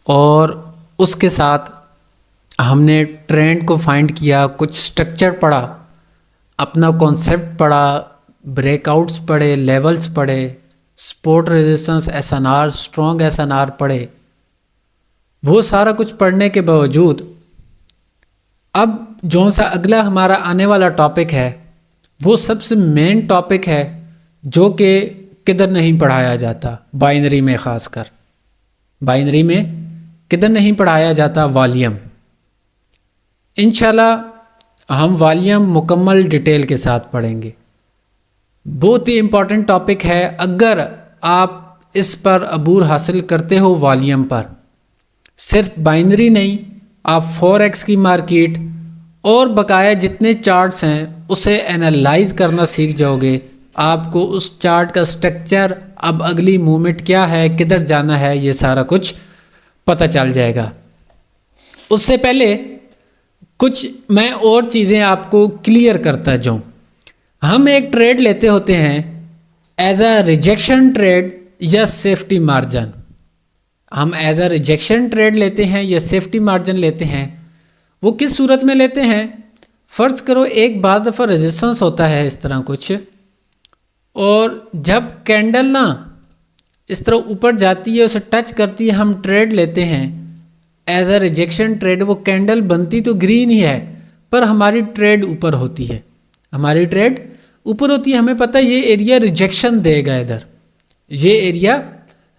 और उसके साथ हमने ट्रेंड को फाइंड किया, कुछ स्ट्रक्चर पढ़ा, अपना कॉन्सेप्ट पढ़ा, ब्रेकआउट्स पढ़े, लेवल्स पढ़े, support resistance SNR, strong SNR पढ़े। वो सारा कुछ पढ़ने के बावजूद अब जो सा अगला हमारा आने वाला टॉपिक है वो सबसे मेन टॉपिक है जो कि किधर नहीं पढ़ाया जाता, बाइनरी में ख़ासकर बाइनरी में किधर नहीं पढ़ाया जाता, वॉल्यूम। इंशाल्लाह हम वॉल्यूम मुकम्मल डिटेल के साथ पढ़ेंगे। बहुत ही इम्पॉर्टेंट टॉपिक है। अगर आप इस पर अबूर हासिल करते हो वॉल्यूम पर, सिर्फ बाइनरी नहीं, आप फॉरेक्स की मार्केट और बकाया जितने चार्ट्स हैं उसे एनालाइज करना सीख जाओगे। आपको उस चार्ट का स्ट्रक्चर, अब अगली मूवमेंट क्या है, किधर जाना है, ये सारा कुछ पता चल जाएगा। उससे पहले कुछ मैं और चीज़ें आपको क्लियर करता जाऊँ। हम एक ट्रेड लेते होते हैं एज अ रिजेक्शन ट्रेड या सेफ्टी मार्जिन। हम एज अ रिजेक्शन ट्रेड लेते हैं या सेफ्टी मार्जिन लेते हैं। वो किस सूरत में लेते हैं? फ़र्ज़ करो एक बार दफ़ा रेजिस्टेंस होता है इस तरह कुछ, और जब कैंडल ना इस तरह ऊपर जाती है, उसे टच करती है, हम ट्रेड लेते हैं एज अ रिजेक्शन ट्रेड। वो कैंडल बनती तो ग्रीन ही है पर हमारी ट्रेड ऊपर होती है, हमारी ट्रेड ऊपर होती है। हमें पता है ये एरिया रिजेक्शन देगा, इधर ये एरिया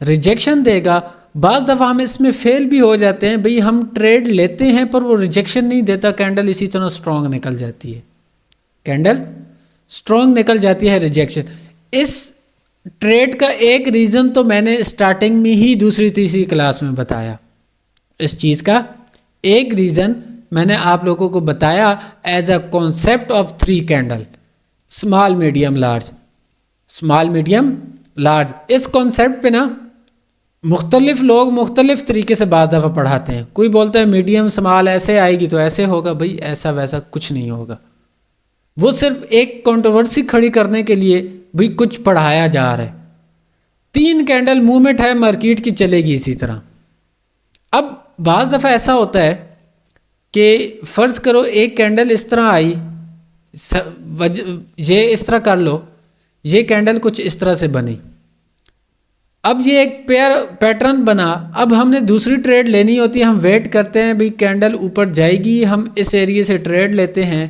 रिजेक्शन देगा। बाज़ दफ़ा हम इसमें फेल भी हो जाते हैं। भाई हम ट्रेड लेते हैं पर वो रिजेक्शन नहीं देता, कैंडल इसी तरह स्ट्रॉन्ग निकल जाती है, कैंडल स्ट्रॉन्ग निकल जाती है, रिजेक्शन। इस ट्रेड का एक रीज़न तो मैंने स्टार्टिंग में ही दूसरी तीसरी क्लास में बताया। इस चीज़ का एक रीज़न मैंने आप लोगों को बताया as a concept of 3 candle, small medium large, small medium large. इस कॉन्सेप्ट पे ना मुख्तलिफ लोग मुख्तलिफ तरीके से बाज़ दफ़ा पढ़ाते हैं। कोई बोलता है मीडियम स्मॉल ऐसे आएगी तो ऐसे होगा। भाई ऐसा वैसा कुछ नहीं होगा। वो सिर्फ एक कंट्रोवर्सी खड़ी करने के लिए भाई कुछ पढ़ाया जा रहा है। 3 कैंडल मूवमेंट है मार्केट की, चलेगी इसी तरह। अब बाज़ दफ़ा ऐसा होता है कि फ़र्ज़ करो एक कैंडल इस तरह आई, ये इस तरह कर लो, ये कैंडल कुछ इस तरह से बनी। अब ये एक पैटर्न बना। अब हमने दूसरी ट्रेड लेनी होती है, हम वेट करते हैं भाई कैंडल ऊपर जाएगी, हम इस एरिया से ट्रेड लेते हैं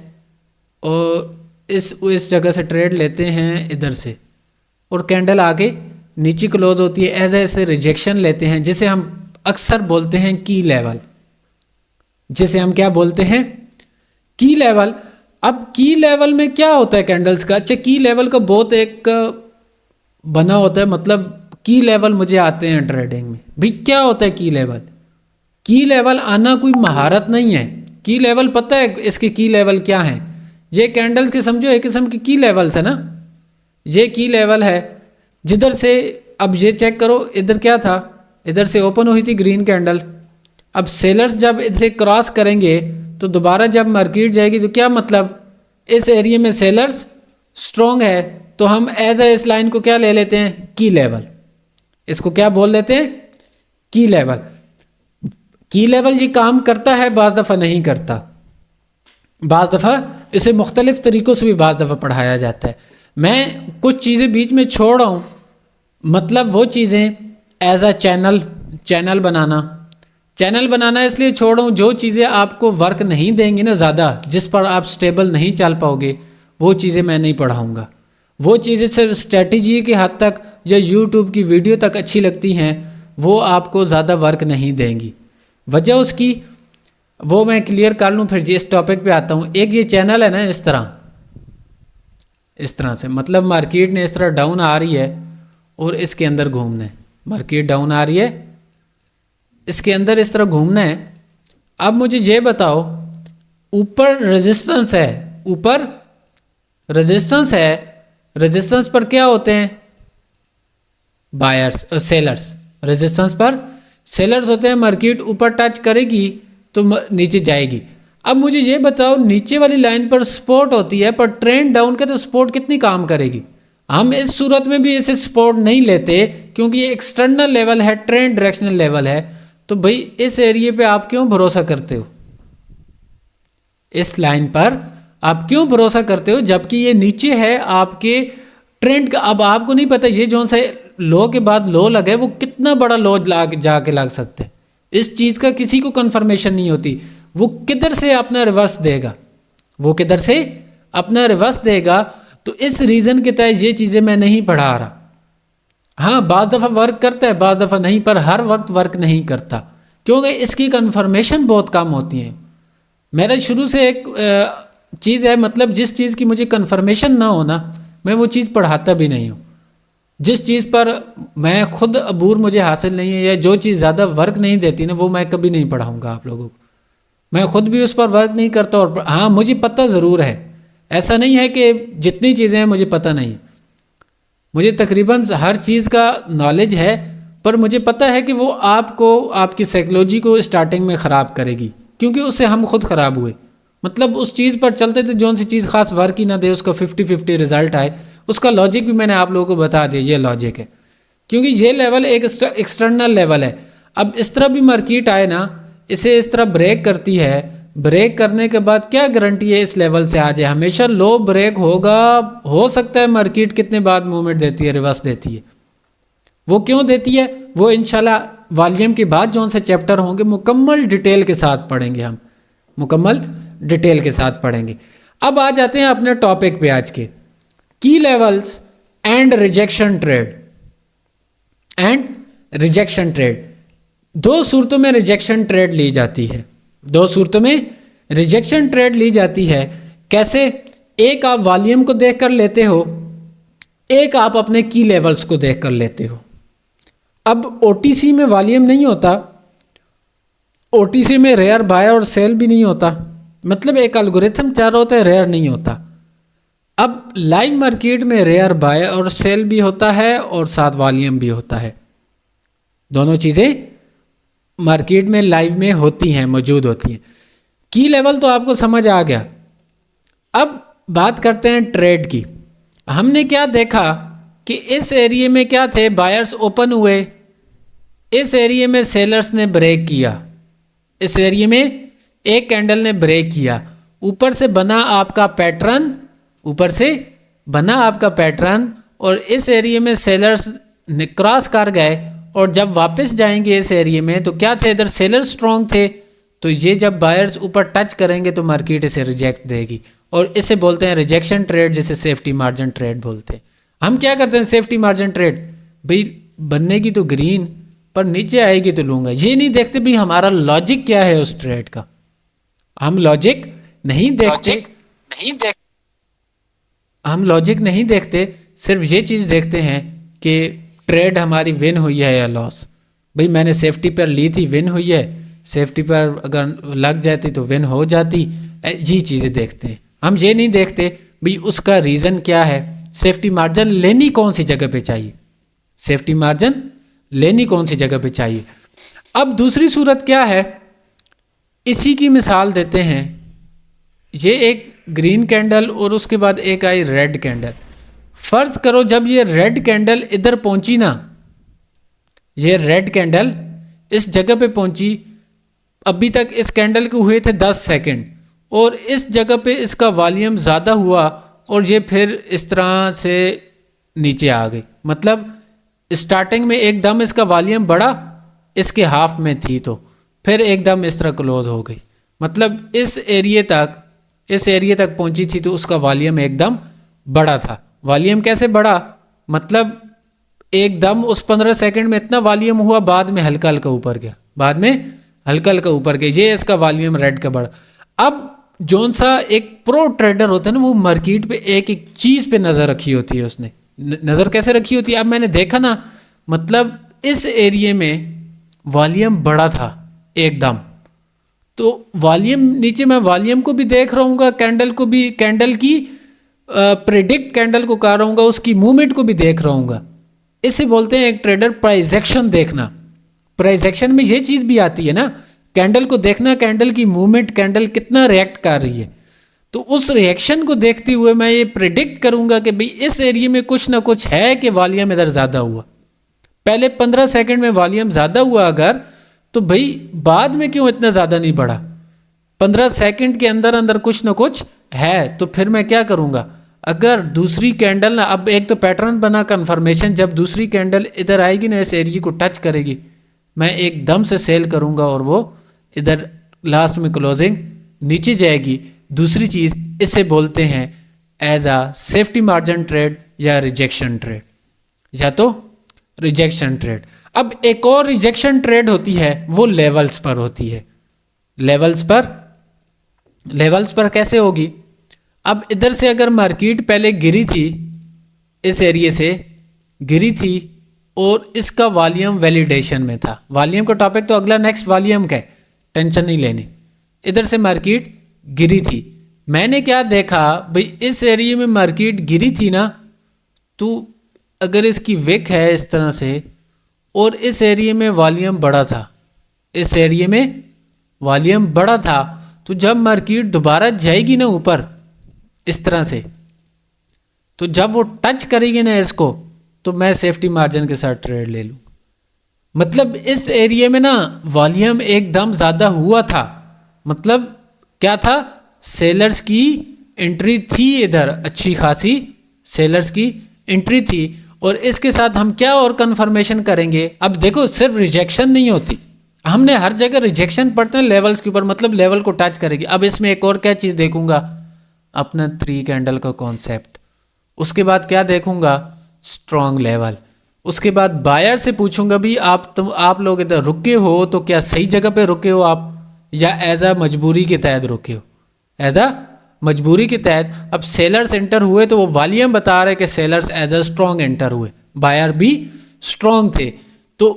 और इस जगह से ट्रेड लेते हैं इधर से, और कैंडल आगे नीचे क्लोज होती है, एज ऐसे रिजेक्शन लेते हैं, जिसे हम अक्सर बोलते हैं की लेवल, जिसे हम क्या बोलते हैं, की लेवल। अब की लेवल में क्या होता है कैंडल्स का? अच्छा, की लेवल का बहुत एक बना होता है, मतलब की लेवल मुझे आते हैं ट्रेडिंग में। भाई क्या होता है की लेवल? की लेवल आना कोई महारत नहीं है। की लेवल पता है इसके की लेवल क्या है? ये कैंडल्स के समझो एक किस्म की की लेवल्स है ना। ये की लेवल है जिधर से, अब ये चेक करो इधर क्या था, इधर से ओपन हुई थी ग्रीन कैंडल। अब सेलर्स जब इसे क्रॉस करेंगे तो दोबारा जब मार्केट जाएगी तो क्या मतलब, इस एरिया में सेलर्स स्ट्रॉन्ग है तो हम एज ए इस लाइन को क्या ले लेते हैं, की लेवल। इसको क्या बोल लेते हैं, की लेवल। की लेवल ये काम करता है, बाज़ दफ़ा नहीं करता। बाज़ दफ़ा इसे मुख्तलिफ तरीक़ों से भी बाज़ दफ़ा पढ़ाया जाता है। मैं कुछ चीज़ें बीच में छोड़ रहा हूँ, मतलब वो चीज़ें एज अ चैनल बनाना इसलिए छोड़ रहा हूँ जो चीज़ें आपको वर्क नहीं देंगी ना ज़्यादा, जिस पर आप स्टेबल नहीं चल पाओगे, वो चीज़ें मैं नहीं पढ़ाऊँगा। वो चीज़ें सिर्फ स्ट्रेटजी के हद तक या यूट्यूब की वीडियो तक अच्छी लगती हैं, वो आपको ज़्यादा वर्क नहीं देंगी। वजह उसकी वो मैं क्लियर कर लूँ, फिर इस टॉपिक पे आता हूँ। एक ये चैनल है ना, इस तरह से, मतलब मार्केट ने इस तरह डाउन आ रही है और इसके अंदर घूमना है। मार्केट डाउन आ रही है, इसके अंदर इस तरह घूमना है। अब मुझे ये बताओ, ऊपर रेजिस्टेंस है, ऊपर रेजिस्टेंस है, रेजिस्टेंस पर क्या होते हैं, बायर्स, सेलर्स। रेजिस्टेंस पर सेलर्स होते हैं। मार्केट ऊपर टच करेगी तो नीचे जाएगी। अब मुझे ये बताओ, नीचे वाली लाइन पर सपोर्ट होती है पर ट्रेंड डाउन का तो सपोर्ट कितनी काम करेगी? हम इस सूरत में भी इसे सपोर्ट नहीं लेते क्योंकि ये एक्सटर्नल लेवल है, ट्रेंड डायरेक्शनल लेवल है। तो भाई इस एरिया पे आप क्यों भरोसा करते हो, इस लाइन पर आप क्यों भरोसा करते हो, जबकि ये नीचे है आपके ट्रेंड का। अब आपको नहीं पता ये जो सा लो के बाद लो लगे वो कितना बड़ा लो जाके लग सकता है, इस चीज़ का किसी को कंफर्मेशन नहीं होती। वो किधर से अपना रिवर्स देगा, वो किधर से अपना रिवर्स देगा। तो इस रीज़न के तहत ये चीज़ें मैं नहीं पढ़ा रहा। हाँ, बाज़ दफ़ा वर्क करता है, बाज़ दफ़ा नहीं, पर हर वक्त वर्क नहीं करता, क्योंकि इसकी कंफर्मेशन बहुत कम होती है। मेरा शुरू से एक चीज़ है, मतलब जिस चीज़ की मुझे कंफर्मेशन ना हो ना, मैं वो चीज़ पढ़ाता भी नहीं हूँ। जिस चीज़ पर मैं खुद अबूर मुझे हासिल नहीं है, या जो चीज़ ज़्यादा वर्क नहीं देती ना, वो मैं कभी नहीं पढ़ाऊँगा आप लोगों को। मैं खुद भी उस पर वर्क नहीं करता। और हाँ, मुझे पता ज़रूर है, ऐसा नहीं है कि जितनी चीज़ें हैं मुझे पता नहीं, मुझे तकरीबन हर चीज़ का नॉलेज है, पर मुझे पता है कि वो आपको, आपकी साइकोलॉजी को स्टार्टिंग में ख़राब करेगी, क्योंकि उससे हम खुद ख़राब हुए। मतलब उस चीज़ पर चलते थे जौन सी चीज़ खास वर्क ही ना दे, उसका 50-50 रिजल्ट आए, उसका लॉजिक भी मैंने आप लोगों को बता दिया, ये लॉजिक है। क्योंकि ये लेवल एक एक्सटर्नल लेवल है। अब इस तरह भी मार्केट आए ना, इसे इस तरह ब्रेक करती है, ब्रेक करने के बाद क्या गारंटी है इस लेवल से आ जाए, हमेशा लो ब्रेक होगा। हो सकता है मार्केट कितने बाद मूवमेंट देती है, रिवर्स देती है। वो क्यों देती है, वो इंशाल्लाह वॉल्यूम के बाद जो से चैप्टर होंगे मुकम्मल डिटेल के साथ पढ़ेंगे, हम मुकम्मल डिटेल के साथ पढ़ेंगे। अब आ जाते हैं अपने टॉपिक पे आज के, की levels and rejection trade. And rejection trade, दो सूरतों में रिजेक्शन ट्रेड ली जाती है, दो सूरतों में रिजेक्शन ट्रेड ली जाती है। कैसे, एक आप वॉल्यूम को देखकर लेते हो, एक आप अपने की लेवल्स को देखकर लेते हो। अब ओटीसी में वॉल्यूम नहीं होता, ओटीसी में रेयर बाय और सेल भी नहीं होता, मतलब एक एल्गोरिथम चाह रहा होता है, रेयर नहीं होता। अब लाइव मार्केट में रेयर बाय और सेल भी होता है और साथ वॉल्यूम भी होता है, दोनों चीज़ें मार्केट में लाइव में होती हैं, मौजूद होती हैं। की लेवल तो आपको समझ आ गया। अब बात करते हैं ट्रेड की। हमने क्या देखा कि इस एरिया में क्या थे, बायर्स ओपन हुए, इस एरिया में सेलर्स ने ब्रेक किया, इस एरिया में एक कैंडल ने ब्रेक किया, ऊपर से बना आपका पैटर्न, ऊपर से बना आपका पैटर्न, और इस एरिया में सेलर्स ने क्रॉस कर गए। और जब वापस जाएंगे इस एरिया में तो क्या थे, इधर सेलर्स स्ट्रॉन्ग थे, तो ये जब बायर्स ऊपर टच करेंगे तो मार्केट इसे रिजेक्ट देगी, और इसे बोलते हैं रिजेक्शन ट्रेड, जिसे सेफ्टी मार्जिन ट्रेड बोलते हैं। हम क्या करते हैं, सेफ्टी मार्जिन ट्रेड, भाई बनने की तो ग्रीन पर नीचे आएगी तो लूँगा, ये नहीं देखते भाई हमारा लॉजिक क्या है उस ट्रेड का, हम लॉजिक नहीं देखते, हम लॉजिक नहीं देखते, सिर्फ ये चीज़ देखते हैं कि ट्रेड हमारी विन हुई है या लॉस। भाई मैंने सेफ्टी पर ली थी, विन हुई है, सेफ्टी पर अगर लग जाती तो विन हो जाती, ये चीज़ें देखते हैं। हम ये नहीं देखते भाई उसका रीज़न क्या है, सेफ्टी मार्जिन लेनी कौन सी जगह पे चाहिए, सेफ्टी मार्जिन लेनी कौन सी जगह पे चाहिए। अब दूसरी सूरत क्या है, इसी की मिसाल देते हैं। ये एक ग्रीन कैंडल और उसके बाद एक आई रेड कैंडल। फर्ज करो जब ये रेड कैंडल इधर पहुंची ना, ये रेड कैंडल इस जगह पे पहुंची, अभी तक इस कैंडल के हुए थे 10 सेकंड, और इस जगह पे इसका वॉल्यूम ज़्यादा हुआ और ये फिर इस तरह से नीचे आ गई। मतलब स्टार्टिंग में एकदम इसका वॉल्यूम बढ़ा, इसके हाफ में थी, तो फिर एकदम इस तरह क्लोज हो गई। मतलब इस एरिया तक पहुंची थी तो उसका वॉल्यूम एकदम बड़ा था। वॉल्यूम कैसे बढ़ा, मतलब एकदम उस 15 सेकंड में इतना वॉल्यूम हुआ, बाद में हल्का हल्का ऊपर गया, बाद में हल्का हल्का ऊपर गया, ये इसका वॉल्यूम रेड का बढ़ा। अब जोन सा एक प्रो ट्रेडर होता है ना, वो मार्केट पे एक एक चीज़ पे नज़र रखी होती है, उसने नज़र कैसे रखी होती है। अब मैंने देखा ना, मतलब इस एरिया में वॉल्यूम बड़ा था एकदम, तो वॉल्यूम नीचे मैं वॉल्यूम को भी देख रहूँगा, कैंडल को भी, कैंडल की प्रेडिक्ट कैंडल को कर रहूँगा, उसकी मूवमेंट को भी देख रहूँगा। इसे बोलते हैं एक ट्रेडर प्राइस एक्शन देखना। प्राइस एक्शन में ये चीज़ भी आती है ना, कैंडल को देखना, कैंडल की मूवमेंट, कैंडल कितना रिएक्ट कर रही है, तो उस रिएक्शन को देखते हुए मैं ये प्रिडिक्ट करूँगा कि भाई इस एरिया में कुछ ना कुछ है कि वॉल्यूम इधर ज़्यादा हुआ। पहले 15 सेकंड में वॉल्यूम ज़्यादा हुआ अगर, तो भाई बाद में क्यों इतना ज़्यादा नहीं बढ़ा? 15 सेकंड के अंदर अंदर कुछ ना कुछ है, तो फिर मैं क्या करूँगा? अगर दूसरी कैंडल ना, अब एक तो पैटर्न बना कन्फर्मेशन, जब दूसरी कैंडल इधर आएगी ना, इस एरिया को टच करेगी, मैं एकदम से सेल करूँगा और वो इधर लास्ट में क्लोजिंग नीचे जाएगी। दूसरी चीज़ इसे बोलते हैं as a safety margin trade या रिजेक्शन ट्रेड, या तो रिजेक्शन ट्रेड। अब एक और रिजेक्शन ट्रेड होती है, वो लेवल्स पर होती है। लेवल्स पर कैसे होगी? अब इधर से अगर मार्केट पहले गिरी थी, इस एरिया से गिरी थी और इसका वॉल्यूम वैलिडेशन में था। वॉल्यूम का टॉपिक तो अगला नेक्स्ट वॉल्यूम का है, टेंशन नहीं लेनी। इधर से मार्केट गिरी थी, मैंने क्या देखा भाई, इस एरिया में मार्केट गिरी थी ना, तो अगर इसकी विक है इस तरह से और इस एरिया में वॉल्यूम बड़ा था, इस एरिया में वॉल्यूम बड़ा था, तो जब मार्केट दोबारा जाएगी ना ऊपर इस तरह से, तो जब वो टच करेगी ना इसको, तो मैं सेफ्टी मार्जिन के साथ ट्रेड ले लूँ। मतलब इस एरिया में ना वॉल्यूम एकदम ज़्यादा हुआ था, मतलब क्या था, सेलर्स की एंट्री थी, इधर अच्छी खासी सेलर्स की एंट्री थी। और इसके साथ हम क्या और कंफर्मेशन करेंगे? अब देखो सिर्फ रिजेक्शन नहीं होती, हमने हर जगह रिजेक्शन पढ़ते हैं लेवल्स के ऊपर, मतलब लेवल को टच करेगी। अब इसमें एक और क्या चीज़ देखूंगा, अपना 3 कैंडल का कॉन्सेप्ट। उसके बाद क्या देखूंगा, स्ट्रॉन्ग लेवल। उसके बाद बायर से पूछूंगा भी आप लोग इधर रुके हो तो क्या सही जगह पे रुके हो आप, या एज अ मजबूरी के तहत रुके हो, एज अ मजबूरी के तहत। अब सेलर्स एंटर हुए तो वो वॉल्यूम बता रहे कि sellers as a strong enter हुए, बायर भी स्ट्रॉन्ग थे, तो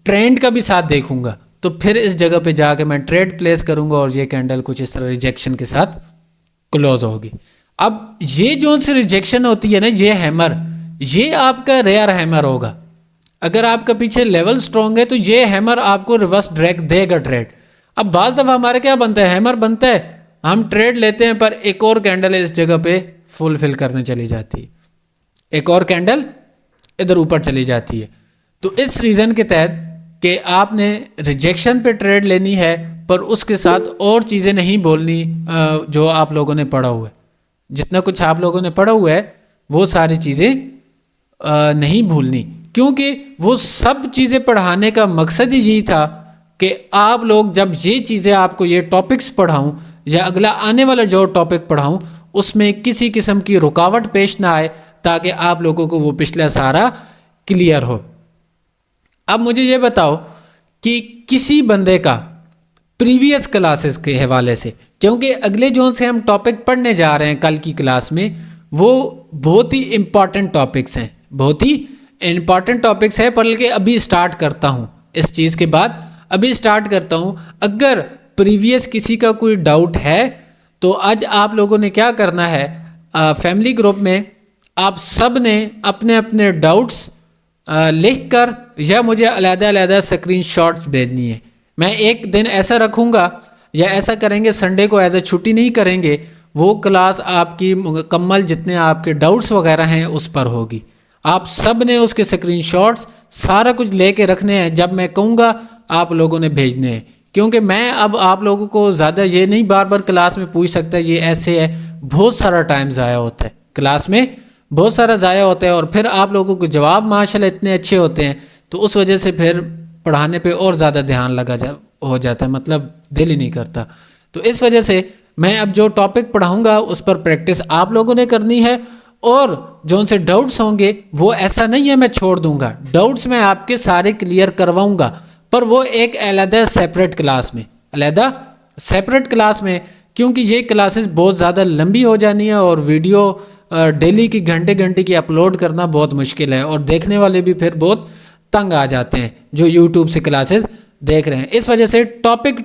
ट्रेंड का भी साथ देखूंगा। तो फिर इस जगह पे जाके मैं ट्रेड प्लेस करूंगा और ये कैंडल कुछ इस तरह रिजेक्शन के साथ क्लोज होगी। अब ये जो सी रिजेक्शन होती है ना, ये हैमर, ये आपका रेयर हैमर होगा। अगर आपका पीछे लेवल स्ट्रॉन्ग है तो ये हैमर आपको रिवर्स ड्रैग देगा ट्रेड। अब बाज़ दफ़ा हमारे क्या बनता है, हैमर बनता है, हम ट्रेड लेते हैं, पर एक और कैंडल इस जगह पे फुलफिल करने चली जाती है, एक और कैंडल इधर ऊपर चली जाती है। तो इस रीज़न के तहत कि आपने रिजेक्शन पे ट्रेड लेनी है, पर उसके साथ और चीज़ें नहीं बोलनी जो आप लोगों ने पढ़ा हुआ है। जितना कुछ आप लोगों ने पढ़ा हुआ है वो सारी चीज़ें नहीं भूलनी, क्योंकि वो सब चीज़ें पढ़ाने का मकसद ही यही था कि आप लोग जब ये चीज़ें आपको ये टॉपिक्स पढ़ाऊँ या अगला आने वाला जो टॉपिक पढ़ाऊँ उसमें किसी किस्म की रुकावट पेश ना आए, ताकि आप लोगों को वो पिछला सारा क्लियर हो। अब मुझे ये बताओ कि किसी बंदे का प्रीवियस क्लासेस के हवाले से, क्योंकि अगले जो से हम टॉपिक पढ़ने जा रहे हैं कल की क्लास में, वो बहुत ही इम्पॉर्टेंट टॉपिक्स हैं, बहुत ही इम्पॉर्टेंट टॉपिक्स है। बल्कि अभी स्टार्ट करता हूँ इस चीज़ के बाद, अभी स्टार्ट करता हूँ। अगर प्रीवियस किसी का कोई डाउट है तो आज आप लोगों ने क्या करना है, फैमिली ग्रुप में आप सब ने अपने अपने डाउट्स लिख कर या मुझे अलग-अलग स्क्रीनशॉट्स भेजनी है। मैं एक दिन ऐसा रखूँगा या ऐसा करेंगे, संडे को एज ए छुट्टी नहीं करेंगे, वो क्लास आपकी मुकम्मल जितने आपके डाउट्स वगैरह हैं उस पर होगी। आप सब ने उसके स्क्रीनशॉट्स सारा कुछ लेके रखने हैं, जब मैं कहूँगा आप लोगों ने भेजने हैं, क्योंकि मैं अब आप लोगों को ज़्यादा ये नहीं बार बार क्लास में पूछ सकता, ये ऐसे है, बहुत सारा टाइम ज़ाया होता है क्लास में, बहुत सारा ज़ाया होता है। और फिर आप लोगों के जवाब माशाल्लाह इतने अच्छे होते हैं, तो उस वजह से फिर पढ़ाने पे और ज़्यादा ध्यान हो जाता है, मतलब दिल ही नहीं करता। तो इस वजह से मैं अब जो टॉपिक पढ़ाऊँगा उस पर प्रैक्टिस आप लोगों ने करनी है, और जो उनसे डाउट्स होंगे वो ऐसा नहीं है मैं छोड़ दूंगा, डाउट्स मैं आपके सारे क्लियर करवाऊंगा, पर वो एक अलहदा सेपरेट क्लास में, अलहदा सेपरेट क्लास में, क्योंकि ये क्लासेस बहुत ज़्यादा लंबी हो जानी है और वीडियो डेली की घंटे घंटे की अपलोड करना बहुत मुश्किल है, और देखने वाले भी फिर बहुत तंग आ जाते हैं जो यूट्यूब से क्लासेस देख रहे हैं। इस वजह से टॉपिक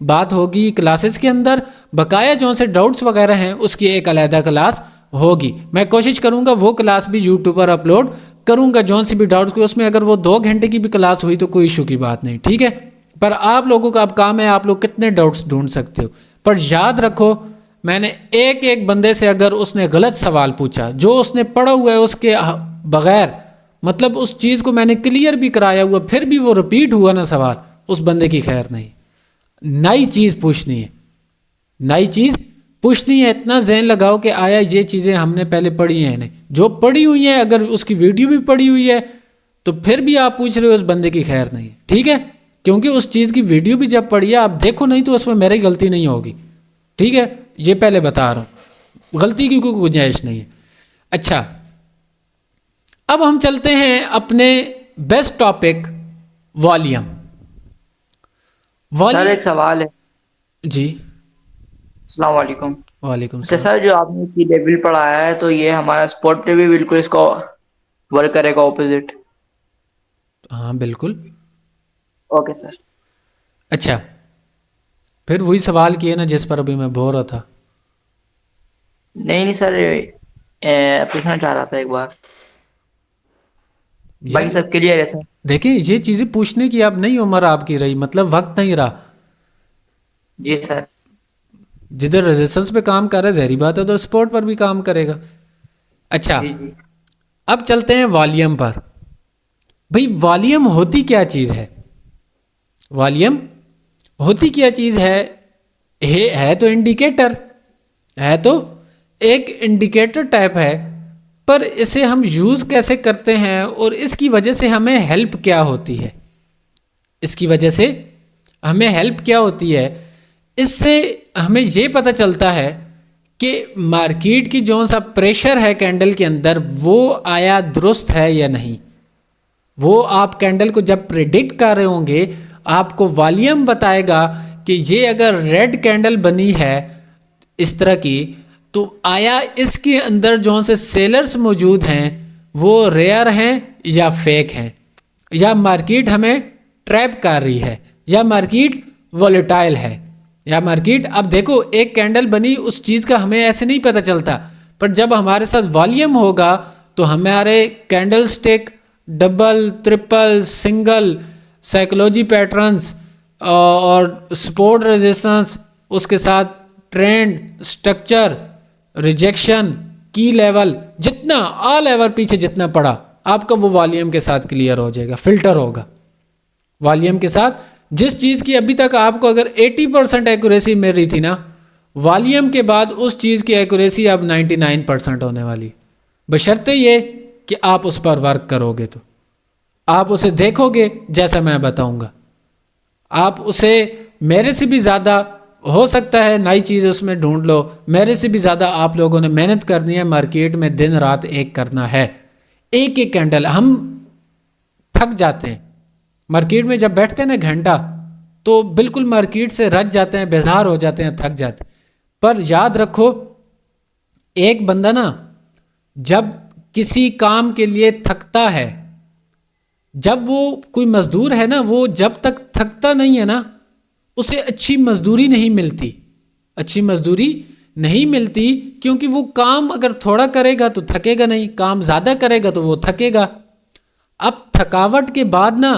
बात होगी क्लासेस के अंदर, बकाया जो से डाउट्स वगैरह हैं उसकी एक अलहदा क्लास होगी। मैं कोशिश करूंगा वो क्लास भी यूट्यूब पर अपलोड करूंगा, जो सी भी डाउट्स को, उसमें अगर वो 2 घंटे की भी क्लास हुई तो कोई इशू की बात नहीं, ठीक है। पर आप लोगों का अब काम है, आप लोग कितने डाउट्स ढूंढ सकते हो। पर याद रखो, मैंने एक एक बंदे से अगर उसने गलत सवाल पूछा, जो उसने पढ़ा हुआ है उसके बगैर, मतलब उस चीज़ को मैंने क्लियर भी कराया हुआ, फिर भी वो रिपीट हुआ ना सवाल, उस बंदे की खैर नहीं। नई चीज़ पूछनी है, नई चीज़ पूछनी है। इतना जहन लगाओ कि आया ये चीज़ें हमने पहले पढ़ी हैं नहीं, जो पढ़ी हुई है अगर उसकी वीडियो भी पढ़ी हुई है तो फिर भी आप पूछ रहे हो, उस बंदे की खैर नहीं है। ठीक है, क्योंकि उस चीज़ की वीडियो भी जब पढ़ी है आप देखो, नहीं तो उसमें मेरी गलती नहीं होगी। ठीक है, ये पहले बता रहा हूँ, गलती की कोई गुंजाइश नहीं है। अच्छा, अब हम चलते हैं अपने बेस्ट टॉपिक वॉल्यूम। सर एक सवाल है। जी, अस्सलाम वालेकुम। वालेकुम अच्छा सलाम। सर, जो आपने की लेवल पढ़ाया है तो ये हमारा स्पोर्ट पे भी बिल्कुल इसको वर्क करेगा ऑपोजिट। हाँ बिल्कुल। Okay sir. अच्छा, फिर वही सवाल किए ना जिस पर अभी मैं बोल रहा था। नहीं नहीं सर, पूछना चाह रहा था एक बार। यार बाकी सब क्लियर है सर। देखिए, ये चीज़ें पूछने की अब नहीं उम्र आपकी रही, मतलब वक्त नहीं रहा। जी सर। जिधर रजिस्टर्स पे काम कर रहा है जहरी बात है, उधर स्पोर्ट पर भी काम करेगा। अच्छा, जी जी। अब चलते हैं वॉल्यूम पर। भाई वॉल्यूम होती क्या चीज़ है? वॉल्यूम होती क्या चीज़ है तो इंडिकेटर है, तो एक इंडिकेटर टाइप है। पर इसे हम यूज़ कैसे करते हैं और इसकी वजह से हमें हेल्प क्या होती है? इसकी वजह से हमें हेल्प क्या होती है? इससे हमें ये पता चलता है कि मार्केट की जो सा प्रेशर है कैंडल के अंदर वो आया दुरुस्त है या नहीं। वो आप कैंडल को जब प्रिडिक्ट कर रहे होंगे, आपको वॉल्यूम बताएगा कि ये अगर रेड कैंडल बनी है इस तरह की, तो आया इसके अंदर जो से सेलर्स मौजूद हैं वो रेयर हैं या फेक हैं, या मार्केट हमें ट्रैप कर रही है, या मार्केट वॉलेटाइल है, या मार्केट। अब देखो, एक कैंडल बनी उस चीज़ का हमें ऐसे नहीं पता चलता, पर जब हमारे साथ वॉल्यूम होगा तो हमारे candle stick double triple single psychology patterns और सपोर्ट रेजिस्टेंस, उसके साथ ट्रेंड स्ट्रक्चर रिजेक्शन की लेवल, जितना आ लेवल पीछे जितना पड़ा आपका वो वॉल्यूम के साथ क्लियर हो जाएगा, फिल्टर होगा वॉल्यूम के साथ। जिस चीज़ की अभी तक आपको अगर 80% एक्यूरेसी मिल रही थी ना, वॉल्यूम के बाद उस चीज़ की एक्यूरेसी अब 99% होने वाली, बशर्ते ये कि आप उस पर वर्क करोगे। तो आप उसे देखोगे जैसा मैं बताऊंगा, आप उसे मेरे से भी ज़्यादा हो सकता है नई चीज़ उसमें ढूंढ लो, मेरे से भी ज़्यादा आप लोगों ने मेहनत करनी है, मार्केट में दिन रात एक करना है। एक एक कैंडल हम थक जाते हैं मार्केट में जब बैठते हैं ना घंटा, तो बिल्कुल मार्केट से रज जाते हैं, बेजार हो जाते हैं, थक जाते हैं। पर याद रखो, एक बंदा ना जब किसी काम के लिए थकता है, जब वो कोई मजदूर है ना, वो जब तक थकता नहीं है ना उसे अच्छी मजदूरी नहीं मिलती, अच्छी मजदूरी नहीं मिलती, क्योंकि वो काम अगर थोड़ा करेगा तो थकेगा नहीं, काम ज़्यादा करेगा तो वो थकेगा। अब थकावट के बाद ना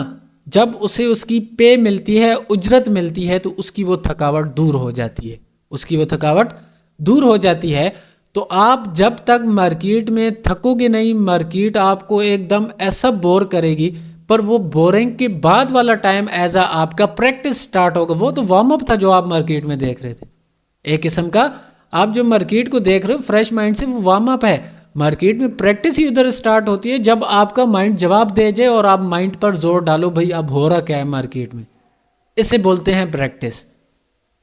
जब उसे उसकी पे मिलती है, उजरत मिलती है, तो उसकी वो थकावट दूर हो जाती है, उसकी वो थकावट दूर हो जाती है। तो आप जब तक मार्केट में थकोगे नहीं, मार्केट आपको एकदम ऐसा बोर करेगी, पर वो बोरिंग के बाद वाला टाइम एज आ आपका प्रैक्टिस स्टार्ट होगा। वो तो वार्म अप था जो आप मार्केट में देख रहे थे, एक किस्म का आप जो मार्केट को देख रहे हो फ्रेश माइंड से, वो वार्म अप है। मार्केट में प्रैक्टिस ही उधर स्टार्ट होती है जब आपका माइंड जवाब दे जाए और आप माइंड पर जोर डालो, भाई अब हो रहा क्या है मार्केट में। इसे बोलते हैं प्रैक्टिस।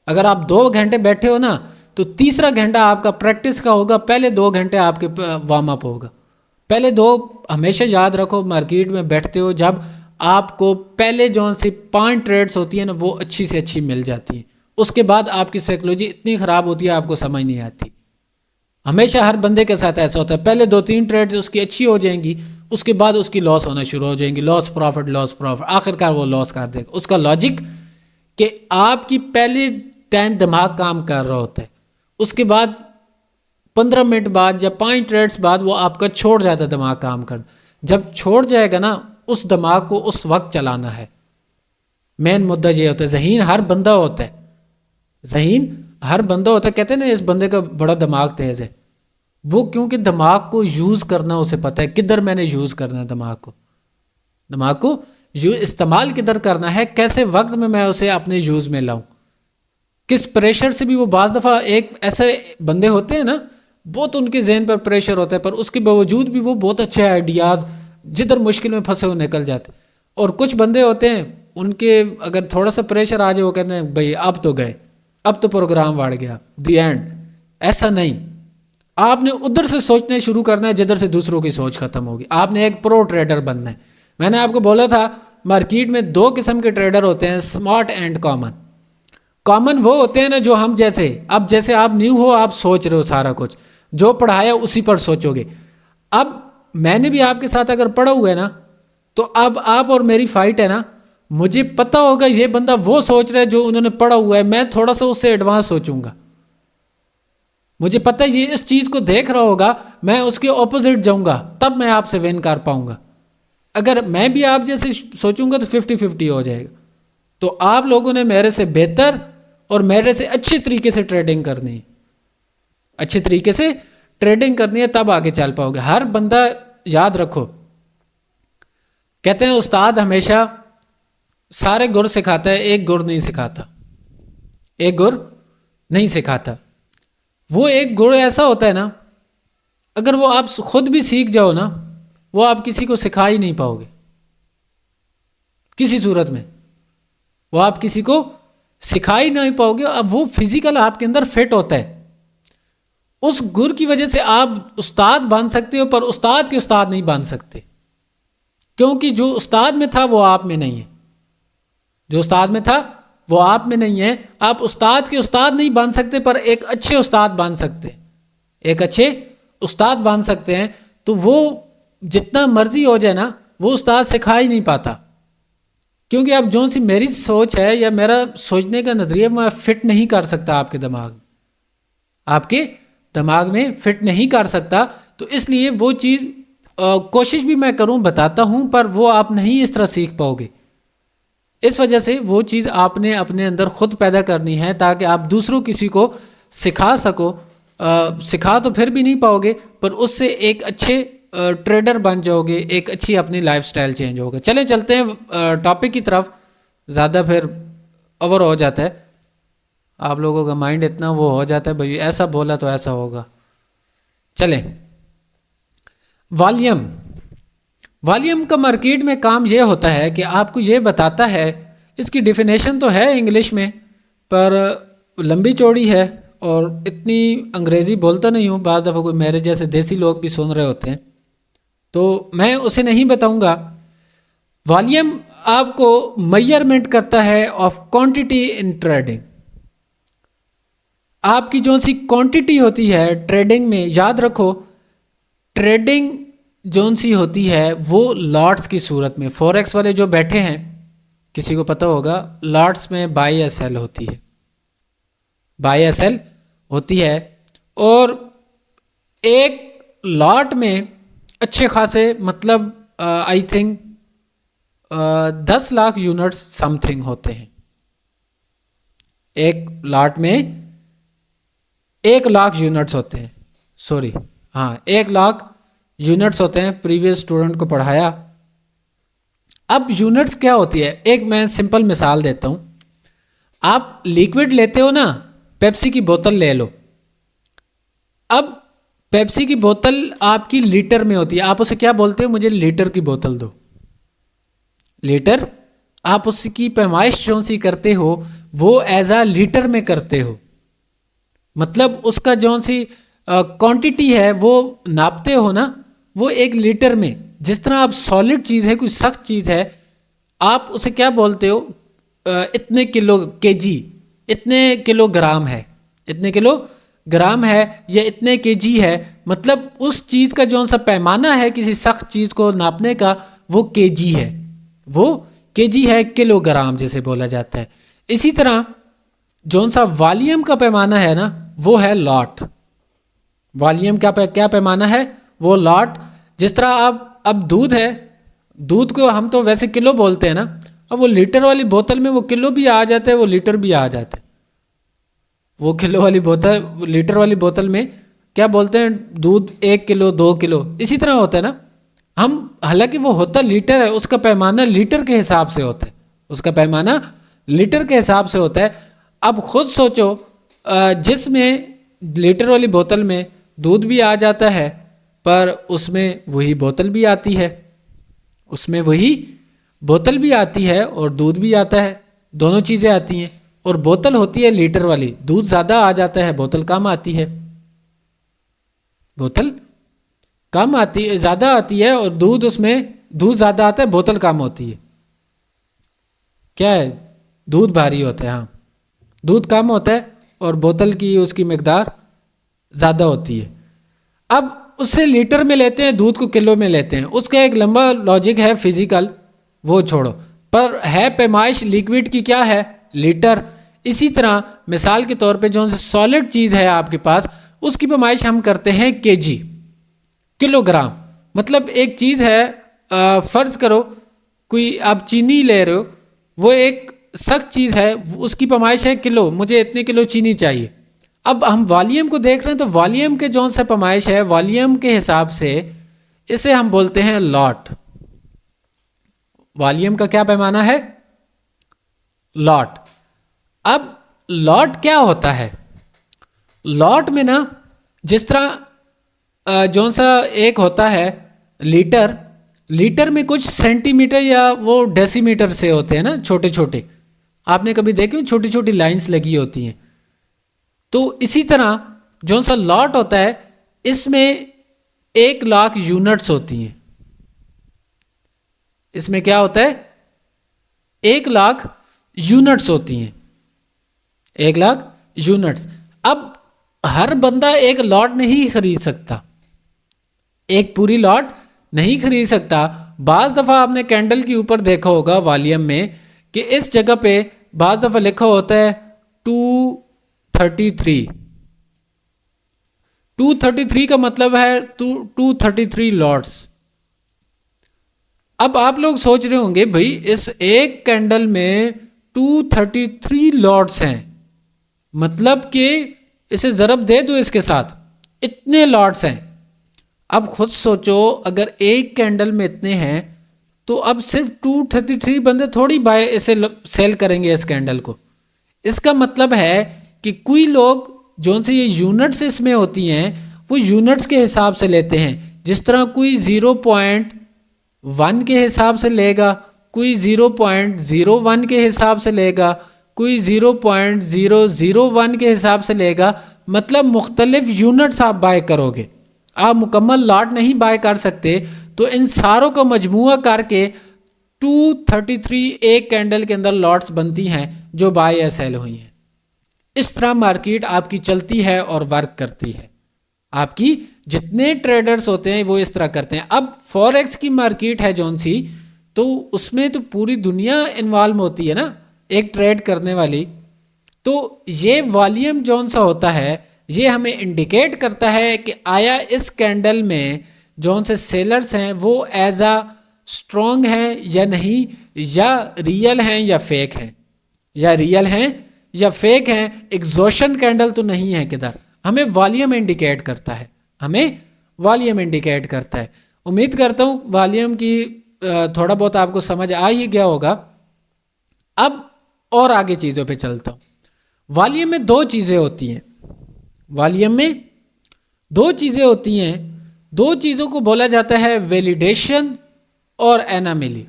अगर आप 2 घंटे बैठे हो ना, तो तीसरा घंटा आपका प्रैक्टिस का होगा, पहले 2 घंटे आपके वार्म अप होगा। पहले 2 हमेशा याद रखो, मार्केट में बैठते हो जब आपको पहले जो सी 5 ट्रेड्स होती है ना वो अच्छी से अच्छी मिल जाती है, उसके बाद आपकी साइकोलॉजी इतनी ख़राब होती है आपको समझ नहीं आती। हमेशा हर बंदे के साथ ऐसा होता है, पहले 2-3 ट्रेड्स उसकी अच्छी हो जाएंगी, उसके बाद उसकी लॉस होना शुरू हो जाएंगी, लॉस प्रॉफिट, आखिरकार वो लॉस कर देगा। उसका लॉजिक कि आपकी पहले टाइम दिमाग काम कर रहा होता है, उसके बाद 15 मिनट बाद या 5 ट्रेड्स बाद वो आपका छोड़ जाता है दिमाग काम कर। जब छोड़ जाएगा ना, उस दिमाग को उस वक्त चलाना है। मेन मुद्दा ये होता है, ज़हीन हर बंदा होता है, ज़हीन हर बंदा होता है। कहते हैं ना इस बंदे का बड़ा दिमाग तेज़ है, वो क्योंकि दिमाग को यूज़ करना उसे पता है, किधर मैंने यूज़ करना है दिमाग को इस्तेमाल किधर करना है, कैसे वक्त में मैं उसे अपने यूज़ में लाऊं, किस प्रेशर से भी। वो बाज़ दफ़ा एक ऐसे बंदे होते हैं ना, बहुत उनके जहन पर प्रेशर होता है, पर उसके बावजूद भी वो बहुत अच्छे आइडियाज़ जिधर मुश्किल में फंसे वो निकल जाते। और कुछ बंदे होते हैं उनके अगर थोड़ा सा प्रेशर आ जाए वो कहते हैं भाई अब तो गए, अब तो प्रोग्राम बढ़ गया, दी एंड। ऐसा नहीं, आपने उधर से सोचना शुरू करना है जिधर से दूसरों की सोच खत्म होगी। आपने एक प्रो ट्रेडर बनना है। मैंने आपको बोला था मार्केट में दो किस्म के ट्रेडर होते हैं, स्मार्ट एंड कॉमन। कॉमन वो होते हैं ना जो हम जैसे, अब जैसे आप न्यू हो, आप सोच रहे हो सारा कुछ जो पढ़ाया उसी पर सोचोगे। अब मैंने भी आपके साथ अगर पढ़ा हुआ है ना, तो अब आप और मेरी फाइट है ना, मुझे पता होगा ये बंदा वो सोच रहा है जो उन्होंने पढ़ा हुआ है, मैं थोड़ा सा उससे एडवांस सोचूंगा। मुझे पता है ये इस चीज़ को देख रहा होगा, मैं उसके ऑपोजिट जाऊंगा, तब मैं आपसे विन कर पाऊंगा। अगर मैं भी आप जैसे सोचूंगा तो 50-50 हो जाएगा। तो आप लोगों ने मेरे से बेहतर और मेरे से अच्छे तरीके से ट्रेडिंग करनी है, अच्छे तरीके से ट्रेडिंग करनी है, तब आगे चल पाओगे। हर बंदा याद रखो, कहते हैं उस्ताद हमेशा सारे गुर सिखाता है, एक गुर नहीं सिखाता, एक गुर नहीं सिखाता। वो एक गुर ऐसा होता है ना, अगर वो आप खुद भी सीख जाओ ना, वो आप किसी को सिखा ही नहीं पाओगे किसी सूरत में, वो आप किसी को सिखा ही नहीं पाओगे। अब वो फिजिकल आपके अंदर फिट होता है, उस गुर की वजह से आप उस्ताद बन सकते हो, पर उस्ताद के उस्ताद नहीं बन सकते, क्योंकि जो उस्ताद में था वो आप में नहीं है, जो उस्ताद में था वो आप में नहीं है। आप उस्ताद के उस्ताद नहीं बन सकते, पर एक अच्छे उस्ताद बन सकते हैं, एक अच्छे उस्ताद बन सकते हैं। तो वो जितना मर्जी हो जाए ना, वो उस्ताद सिखा ही नहीं पाता, क्योंकि अब जो सी मेरी सोच है या मेरा सोचने का नज़रिया मैं फिट नहीं कर सकता आपके दिमाग में, आपके दिमाग में फिट नहीं कर सकता। तो इसलिए वो चीज़ कोशिश भी मैं करूं, बताता हूं, पर वो आप नहीं इस तरह सीख पाओगे। इस वजह से वो चीज़ आपने अपने अंदर खुद पैदा करनी है, ताकि आप दूसरों किसी को सिखा सको। सिखा तो फिर भी नहीं पाओगे, पर उससे एक अच्छे ट्रेडर बन जाओगे, एक अच्छी अपनी लाइफस्टाइल चेंज होगा। चले चलते हैं टॉपिक की तरफ, ज़्यादा फिर ओवर हो जाता है, आप लोगों का माइंड इतना वो हो जाता है, भाई ऐसा बोला तो ऐसा होगा। चलें, वॉल्यूम। वॉल्यूम का मार्केट में काम ये होता है कि आपको ये बताता है, इसकी डिफिनेशन तो है इंग्लिश में, पर लंबी चौड़ी है और इतनी अंग्रेज़ी बोलता नहीं हूँ। बाज़ दफ़ा कोई मेरे जैसे देसी लोग भी सुन रहे होते हैं, तो मैं उसे नहीं बताऊँगा। वॉल्यूम आपको मेजरमेंट करता है ऑफ क्वांटिटी इन ट्रेडिंग। आपकी जो सी क्वांटिटी होती है ट्रेडिंग में, याद रखो ट्रेडिंग जोन सी होती है वो लॉट्स की सूरत में। फॉरेक्स वाले जो बैठे हैं, किसी को पता होगा, लॉट्स में बाई या सेल होती है, बाई या सेल होती है। और एक लॉट में अच्छे खासे, मतलब I think 10 lakh units something होते हैं। एक लॉट में 1 लाख यूनिट्स होते हैं, सॉरी हाँ 1 लाख यूनिट्स होते हैं। प्रीवियस स्टूडेंट को पढ़ाया। अब यूनिट्स क्या होती है, एक मैं सिंपल मिसाल देता हूँ। आप लिक्विड लेते हो ना, पेप्सी की बोतल ले लो। अब पेप्सी की बोतल आपकी लीटर में होती है, आप उसे क्या बोलते हो, मुझे लीटर की बोतल दो। लीटर, आप उसकी पैमाइश जो सी करते हो वो एज आ लीटर में करते हो, मतलब उसका जो सी क्वांटिटी है वो नापते हो ना, वो 1 लीटर में। जिस तरह आप सॉलिड चीज़ है, कोई सख्त चीज़ है, आप उसे क्या बोलते हो, इतने किलो केजी, इतने किलोग्राम है, इतने किलोग्राम है या इतने केजी है। मतलब उस चीज़ का जो सा पैमाना है किसी सख्त चीज़ को नापने का, वो केजी है, वो केजी है, किलोग्राम जिसे बोला जाता है। इसी तरह जो सा वॉल्यूम का पैमाना है ना, वो है लॉट। वॉल्यूम का क्या पैमाना है, वो लॉट। जिस तरह आप, अब दूध है, दूध को हम तो वैसे किलो बोलते हैं ना, अब वो लीटर वाली बोतल में वो किलो भी आ जाता है, वो लीटर भी आ जाता है। वो किलो वाली बोतल, लीटर वाली बोतल में क्या बोलते हैं, दूध 1 किलो 2 किलो, इसी तरह होता है ना। हम हालांकि वो होता लीटर है, उसका पैमाना लीटर के हिसाब से होता है, उसका पैमाना लीटर के हिसाब से होता है। अब खुद सोचो, जिसमें लीटर वाली बोतल में दूध भी आ जाता है, पर उसमें वही बोतल भी आती है, उसमें वही बोतल भी आती है और दूध भी आता है, दोनों चीज़ें आती हैं। और बोतल होती है लीटर वाली, दूध ज़्यादा आ जाता है, बोतल कम आती है, बोतल कम आती है, ज़्यादा आती है, और दूध उसमें दूध ज़्यादा आता है, बोतल कम होती है। क्या है, दूध भारी होता है, हाँ दूध कम होता है और बोतल की उसकी मकदार ज़्यादा होती है। अब उससे लीटर में लेते हैं, दूध को किलो में लेते हैं, उसका एक लंबा लॉजिक है फिजिकल, वो छोड़ो, पर है पैमाइश लिक्विड की क्या है, लीटर। इसी तरह मिसाल के तौर पे जो सॉलिड चीज़ है आपके पास, उसकी पैमाइश हम करते हैं केजी, किलोग्राम। मतलब एक चीज़ है, फ़र्ज़ करो कोई आप चीनी ले रहे हो, वो एक सख्त चीज़ है, उसकी पैमाइश है किलो, मुझे इतने किलो चीनी चाहिए। अब हम वॉल्यूम को देख रहे हैं, तो वॉल्यूम के जो सा पैमाइश है, वॉल्यूम के हिसाब से इसे हम बोलते हैं लॉट। वॉल्यूम का क्या पैमाना है, लॉट। अब लॉट क्या होता है, लॉट में ना जिस तरह जो सा एक होता है लीटर, लीटर में कुछ सेंटीमीटर या वो डेसीमीटर से होते हैं ना, छोटे छोटे, आपने कभी देखे छोटी छोटी लाइंस लगी होती हैं। तो इसी तरह जो सा लॉट होता है, इसमें 1,00,000 यूनिट्स होती हैं। इसमें क्या होता है, 1,00,000 यूनिट्स होती हैं, 1,00,000 यूनिट्स। अब हर बंदा एक लॉट नहीं खरीद सकता, एक पूरी लॉट नहीं खरीद सकता। बाज़ दफ़ा आपने कैंडल के ऊपर देखा होगा वॉल्यूम में कि इस जगह पे बाज़ दफ़ा लिखा होता है 233। 233 का मतलब है 233 लॉट्स। अब आप लोग सोच रहे होंगे भाई इस एक कैंडल में 233 लॉट्स हैं, मतलब कि इसे ज़रब दे दो इसके साथ, इतने लॉट्स हैं। अब खुद सोचो, अगर एक कैंडल में इतने हैं तो अब सिर्फ 233 बंदे थोड़ी बाय इसे सेल करेंगे इस कैंडल को। इसका मतलब है कि कोई लोग जो से ये यूनिट्स इसमें होती हैं, वो यूनिट्स के हिसाब से लेते हैं। जिस तरह कोई 0.1 के हिसाब से लेगा, कोई 0.01 के हिसाब से लेगा, कोई 0.001 के हिसाब से लेगा। मतलब मुख्तलिफ यूनिट्स आप बाय करोगे, आप मुकम्मल लॉट नहीं बाय कर सकते। तो इन सारों का मजमुआ करके 233 एक कैंडल के अंदर लॉट्स बनती हैं जो बाय या सेल हुई हैं। इस तरह मार्केट आपकी चलती है और वर्क करती है। आपकी जितने ट्रेडर्स होते हैं वो इस तरह करते हैं। अब फॉरेक्स की मार्केट है जौन सी, तो उसमें तो पूरी दुनिया इन्वॉल्व होती है ना, एक ट्रेड करने वाली। तो ये वॉल्यूम जौन सा होता है, ये हमें इंडिकेट करता है कि आया इस कैंडल में जौन से सेलर्स हैं वो एज आ स्ट्रॉन्ग हैं या नहीं, या रियल हैं या फेक हैं, या रियल हैं या फेक हैं। एग्जॉशन कैंडल तो नहीं है किधर, हमें वॉल्यूम इंडिकेट करता है, हमें वॉल्यूम इंडिकेट करता है। उम्मीद करता हूँ वॉल्यूम की थोड़ा बहुत आपको समझ आ ही गया होगा। अब और आगे चीज़ों पे चलता हूँ। वॉल्यूम में दो चीज़ें होती हैं, वॉल्यूम में दो चीज़ें होती हैं। दो चीज़ों को बोला जाता है वैलिडेशन और एनामली।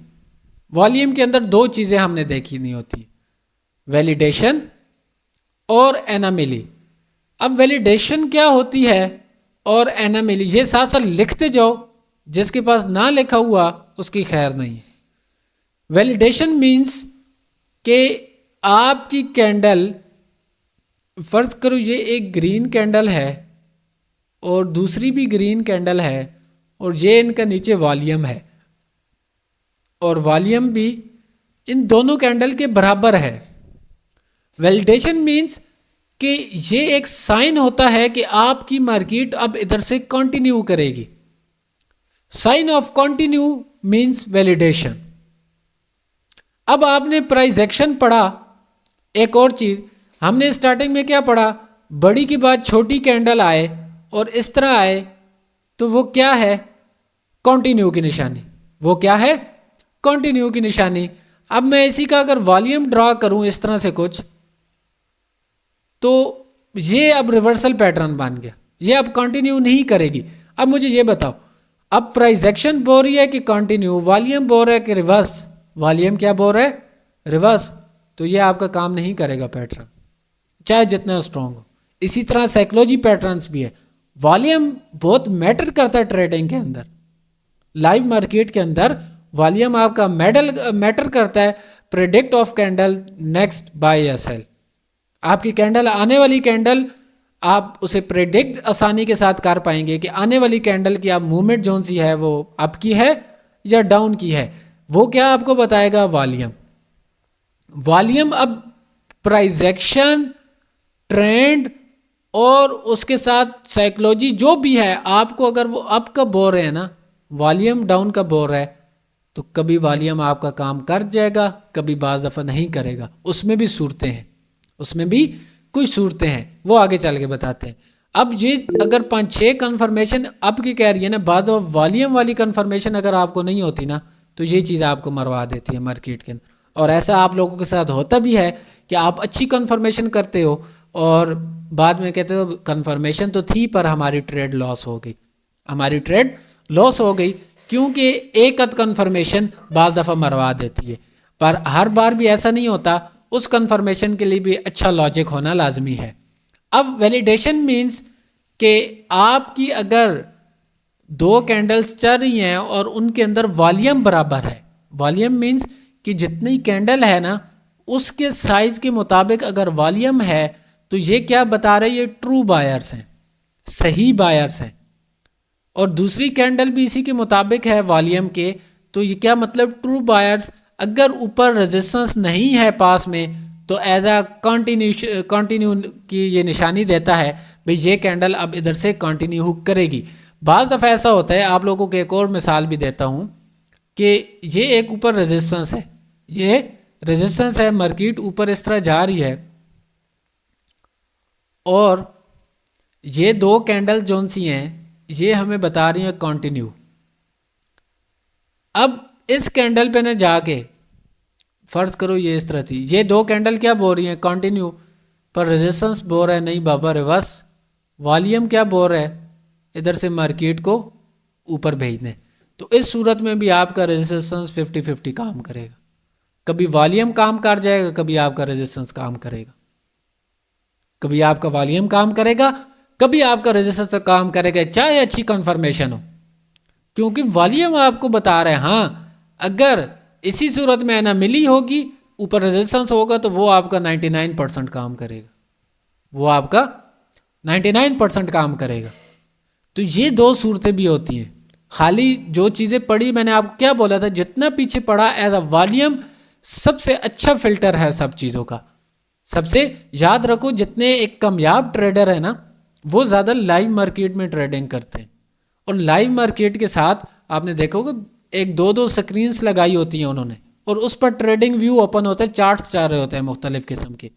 वॉल्यूम के अंदर दो चीज़ें हमने देखी नहीं होती, वैलिडेशन और एनामली। अब वैलिडेशन क्या होती है और एनामली, ये साथ साथ लिखते जाओ, जिसके पास ना लिखा हुआ उसकी खैर नहीं है। वैलिडेशन मीन्स कि आपकी कैंडल, फ़र्ज़ करो ये एक ग्रीन कैंडल है और दूसरी भी ग्रीन कैंडल है, और ये इनका नीचे वॉल्यूम है, और वॉल्यूम भी इन दोनों कैंडल के बराबर है। वैलिडेशन मीन्स कि ये एक साइन होता है कि आपकी मार्केट अब इधर से कंटिन्यू करेगी। Sign of continue means validation. अब आपने प्राइस एक्शन पढ़ा। एक और चीज़ हमने स्टार्टिंग में क्या पढ़ा, बड़ी की बाद छोटी कैंडल आए और इस तरह आए तो वो क्या है, कंटिन्यू की निशानी। वो क्या है? कंटिन्यू की निशानी। अब मैं इसी का अगर वॉल्यूम ड्रा करूं इस तरह से कुछ, तो ये अब रिवर्सल पैटर्न बन गया, ये अब कंटिन्यू नहीं करेगी। अब मुझे ये बताओ, अब प्राइस एक्शन बोल रही है कि कंटिन्यू, वॉल्यूम बोल रहा है कि रिवर्स? वॉल्यूम क्या बोल रहा है? रिवर्स। तो ये आपका काम नहीं करेगा पैटर्न, चाहे जितना स्ट्रांग हो। इसी तरह साइकोलॉजी पैटर्न्स भी है। वॉल्यूम बहुत मैटर करता है ट्रेडिंग के अंदर, लाइव मार्केट के अंदर वॉल्यूम आपका मैटर करता है। Predict of candle next buy या सेल, आपकी कैंडल, आने वाली कैंडल, आप उसे प्रेडिक्ट आसानी के साथ कर पाएंगे कि आने वाली कैंडल की आप मूवमेंट जोन सी है वो अप की है या डाउन की है। वो क्या आपको बताएगा? वॉल्यूम। वॉल्यूम अब प्राइस एक्शन, ट्रेंड और उसके साथ साइकोलॉजी जो भी है, आपको अगर वो अप का बोल रहे हैं ना, वॉल्यूम डाउन का बोल रहा है, तो कभी वॉल्यूम आपका काम कर जाएगा, कभी बाज़ दफ़ा नहीं करेगा। उसमें भी सूरतें हैं, उसमें भी कुछ सूरतें हैं, वो आगे चल के बताते हैं। अब ये अगर 5-6 कन्फर्मेशन अब की कह रही है ना, बाद वॉल्यूम वाली कन्फर्मेशन अगर आपको नहीं होती ना, तो ये चीज़ आपको मरवा देती है मार्केट के अंदर। और ऐसा आप लोगों के साथ होता भी है कि आप अच्छी कन्फर्मेशन करते हो और बाद में कहते हो कन्फर्मेशन तो थी पर हमारी ट्रेड लॉस हो गई, हमारी ट्रेड लॉस हो गई, क्योंकि एक अद कन्फर्मेशन बाज़ दफ़ा मरवा देती है। पर हर बार भी ऐसा नहीं होता, उस कन्फर्मेशन के लिए भी अच्छा लॉजिक होना लाजमी है। अब वैलिडेशन मीन्स कि आपकी अगर 2 कैंडल्स चल रही हैं और उनके अंदर वॉल्यूम बराबर है, वॉल्यूम मीन्स कि जितनी कैंडल है ना उसके साइज के मुताबिक अगर वॉल्यूम है, तो ये क्या बता रहे हैं? ये ट्रू बायर्स हैं, सही बायर्स हैं। और दूसरी कैंडल भी इसी के मुताबिक है वॉल्यूम के, तो ये क्या मतलब? True buyers. अगर ऊपर रेजिस्टेंस नहीं है पास में, तो एज अ कंटिन्यू की ये निशानी देता है भाई ये कैंडल अब इधर से कंटिन्यू करेगी। बाज़ दफ़ा ऐसा होता है, आप लोगों को एक और मिसाल भी देता हूँ कि ये एक ऊपर रेजिस्टेंस है, ये रेजिस्टेंस है, मार्केट ऊपर इस तरह जा रही है और ये 2 कैंडल जोन सी हैं, ये हमें बता रही हैं कंटिन्यू। अब इस कैंडल पे ना जाके फर्ज करो ये इस तरह थी, ये 2 कैंडल क्या बोल रही हैं? कंटिन्यू। पर रेजिस्टेंस बोल रहा है नहीं बाबा रिवर्स। वॉल्यूम क्या बोल रहा है? इधर से मार्केट को ऊपर भेजने। तो इस सूरत में भी आपका रेजिस्टेंस 50-50 काम करेगा, कभी वॉल्यूम काम कर जाएगा, कभी आपका रेजिस्टेंस काम करेगा, कभी आपका वॉल्यूम काम करेगा, कभी आपका रेजिस्टेंस काम करेगा, चाहे अच्छी कंफर्मेशन हो, क्योंकि वॉल्यूम आपको बता रहा है हाँ अगर इसी सूरत में ना मिली होगी, ऊपर रेजिस्टेंस होगा, तो वो आपका 99% काम करेगा, वो आपका 99% काम करेगा। तो ये 2 सूरतें भी होती हैं। खाली जो चीज़ें पढ़ी मैंने आपको क्या बोला था, जितना पीछे पढ़ा एज अ वॉल्यूम सबसे अच्छा फिल्टर है सब चीज़ों का। सबसे याद रखो, जितने एक कामयाब ट्रेडर है ना, वो ज़्यादा लाइव मार्केट में ट्रेडिंग करते हैं। और लाइव मार्केट के साथ आपने देखोगे 1-2 स्क्रीन्स लगाई होती हैं उन्होंने, और उस पर ट्रेडिंग व्यू ओपन होता है, चार्ट्स चल रहे होते हैं मुख्तलिफ किस्म के।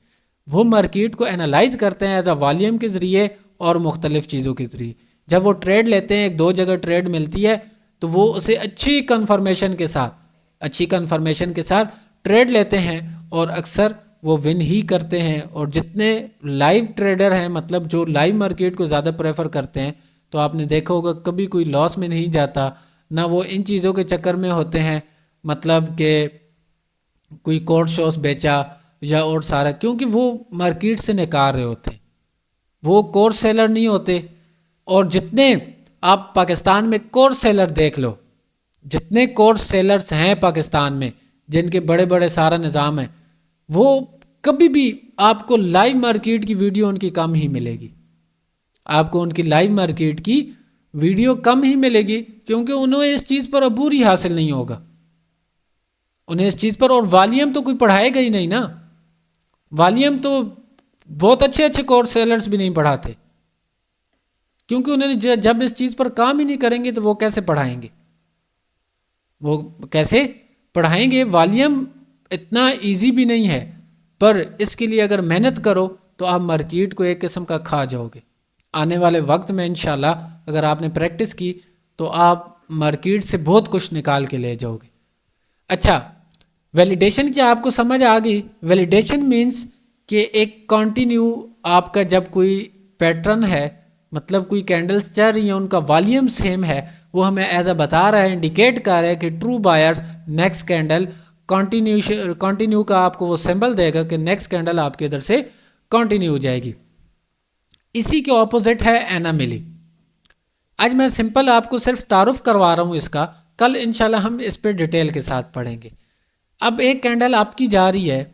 वो मार्केट को एनालाइज करते हैं एज अ वॉल्यूम के ज़रिए और मुख्तलिफ चीज़ों के ज़रिए। जब वो ट्रेड लेते हैं, 1-2 जगह ट्रेड मिलती है, तो वो उसे अच्छी कन्फर्मेशन के साथ ट्रेड लेते हैं और अक्सर वो विन ही करते हैं। और जितने लाइव ट्रेडर हैं, मतलब जो लाइव मार्केट को ज़्यादा प्रेफर करते हैं, तो आपने देखा होगा कभी कोई लॉस में नहीं जाता, ना वो इन चीज़ों के चक्कर में होते हैं, मतलब कि कोई कोर्ट शॉस बेचा या और सारा, क्योंकि वो मार्केट से निकाल रहे होते हैं, वो कोर्स सेलर नहीं होते। और जितने आप पाकिस्तान में कोर्स सेलर देख लो, जितने कोर्स सेलर्स हैं पाकिस्तान में, जिनके बड़े बड़े सारा निज़ाम है, वो कभी भी आपको लाइव मार्केट की वीडियो उनकी कम ही मिलेगी, आपको उनकी लाइव मार्केट की वीडियो कम ही मिलेगी, क्योंकि उन्हें इस चीज़ पर अबूर ही हासिल नहीं होगा, उन्हें इस चीज़ पर। और वॉल्यूम तो कोई पढ़ाएगा ही नहीं ना, वॉल्यूम तो बहुत अच्छे अच्छे कोर्स सेलर्स भी नहीं पढ़ाते, क्योंकि उन्हें जब इस चीज़ पर काम ही नहीं करेंगे तो वो कैसे पढ़ाएंगे, वो कैसे पढ़ाएंगे। वॉल्यूम इतना इजी भी नहीं है, पर इसके लिए अगर मेहनत करो तो आप मार्केट को एक किस्म का खा जाओगे। आने वाले वक्त में इंशाल्लाह अगर आपने प्रैक्टिस की तो आप मार्केट से बहुत कुछ निकाल के ले जाओगे। अच्छा, वैलिडेशन की आपको समझ आ गई। वैलिडेशन मीन्स कि एक कंटिन्यू आपका जब कोई पैटर्न है, मतलब कोई कैंडल्स चल रही हैं, उनका वॉल्यूम सेम है, वो हमें एज अ बता रहा है, इंडिकेट कर रहा है कि true buyers next candle continue का आपको वो सिंबल देगा कि नेक्स्ट कैंडल आपके इधर से कंटिन्यू हो जाएगी। इसी के ऑपोजिट है एनामिली। आज मैं सिंपल आपको सिर्फ तारुफ करवा रहा हूँ इसका, कल इंशाल्लाह हम इस पर डिटेल के साथ पढ़ेंगे। अब एक कैंडल आपकी जा रही है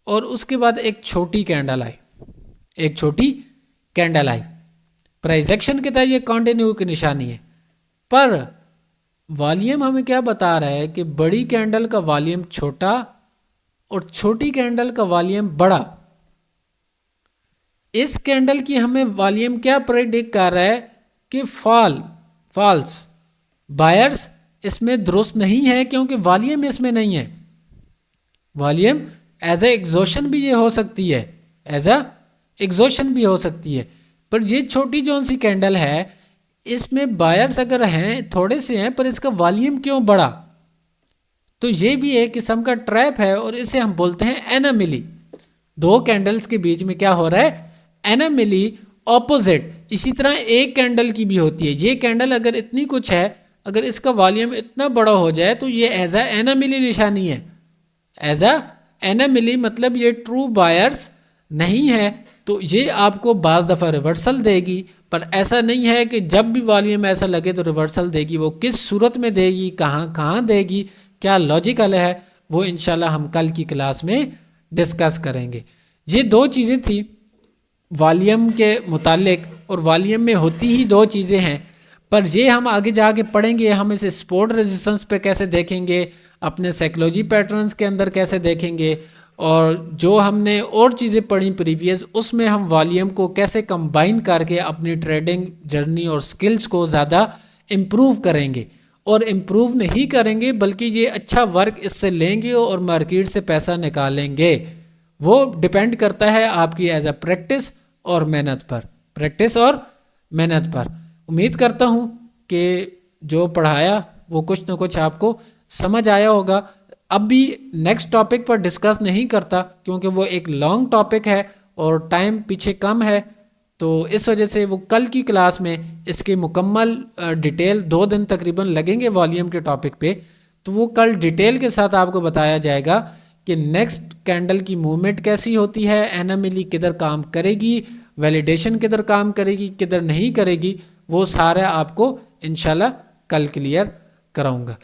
और उसके बाद एक छोटी कैंडल आई, एक छोटी कैंडल आई, प्राइस एक्शन के तहत ये कंटिन्यू की निशानी है, पर वॉल्यूम हमें क्या बता रहा है कि बड़ी कैंडल का वॉल्यूम छोटा और छोटी कैंडल का वॉल्यूम बड़ा। इस कैंडल की हमें वॉल्यूम क्या प्रेडिक्ट कर रहा है कि फॉल्स बायर्स इसमें दुरुस्त नहीं है, क्योंकि वॉल्यूम इसमें नहीं है। वॉल्यूम एज ए एग्जॉशन भी ये हो सकती है, एज अ एग्जॉशन भी हो सकती है, पर ये छोटी जो सी कैंडल है इसमें बायर्स अगर हैं थोड़े से हैं, पर इसका वॉल्यूम क्यों बढ़ा? तो ये भी एक किस्म का ट्रैप है और इसे हम बोलते हैं एनामिली। दो कैंडल्स के बीच में क्या हो रहा है? एनामिली, ऑपोजिट। इसी तरह एक कैंडल की भी होती है। ये कैंडल अगर इतनी कुछ है, अगर इसका वॉल्यूम इतना बड़ा हो जाए तो ये एज अ एनामिली निशानी है। एज अ एनामिली मतलब ये ट्रू बायर्स नहीं है, तो ये आपको बाज़ दफ़ा रिवर्सल देगी, पर ऐसा नहीं है कि जब भी वॉल्यूम ऐसा लगे तो रिवर्सल देगी। वो किस सूरत में देगी, कहाँ देगी, क्या लॉजिकल है, वो इंशाल्लाह हम कल की क्लास में डिस्कस करेंगे। ये दो चीज़ें थी वॉल्यूम के मुतालिक, और वॉल्यूम में होती ही दो चीज़ें हैं, पर ये हम आगे जाके पढ़ेंगे। हम इसे सपोर्ट रेजिस्टेंस पे कैसे देखेंगे, अपने साइकोलॉजी पैटर्न्स के अंदर कैसे देखेंगे, और जो हमने और चीज़ें पढ़ी प्रीवियस, उसमें हम वॉल्यूम को कैसे कंबाइन करके अपनी ट्रेडिंग जर्नी और स्किल्स को ज़्यादा इम्प्रूव करेंगे। और इम्प्रूव नहीं करेंगे बल्कि ये अच्छा वर्क इससे लेंगे और मार्केट से पैसा निकालेंगे। वो डिपेंड करता है आपकी एज अ प्रैक्टिस और मेहनत पर, प्रैक्टिस और मेहनत पर। उम्मीद करता हूँ कि जो पढ़ाया वो कुछ ना कुछ आपको समझ आया होगा। अब भी नेक्स्ट टॉपिक पर डिस्कस नहीं करता, क्योंकि वो एक लॉन्ग टॉपिक है और टाइम पीछे कम है, तो इस वजह से वो कल की क्लास में इसकी मुकम्मल डिटेल 2 दिन तकरीबन लगेंगे वॉल्यूम के टॉपिक पे, तो वो कल डिटेल के साथ आपको बताया जाएगा कि नेक्स्ट कैंडल की मूवमेंट कैसी होती है, एनामिली किधर काम करेगी, वैलिडेशन किधर काम करेगी, किधर नहीं करेगी, वो सारा आपको इंशाल्लाह कल क्लियर कराऊंगा।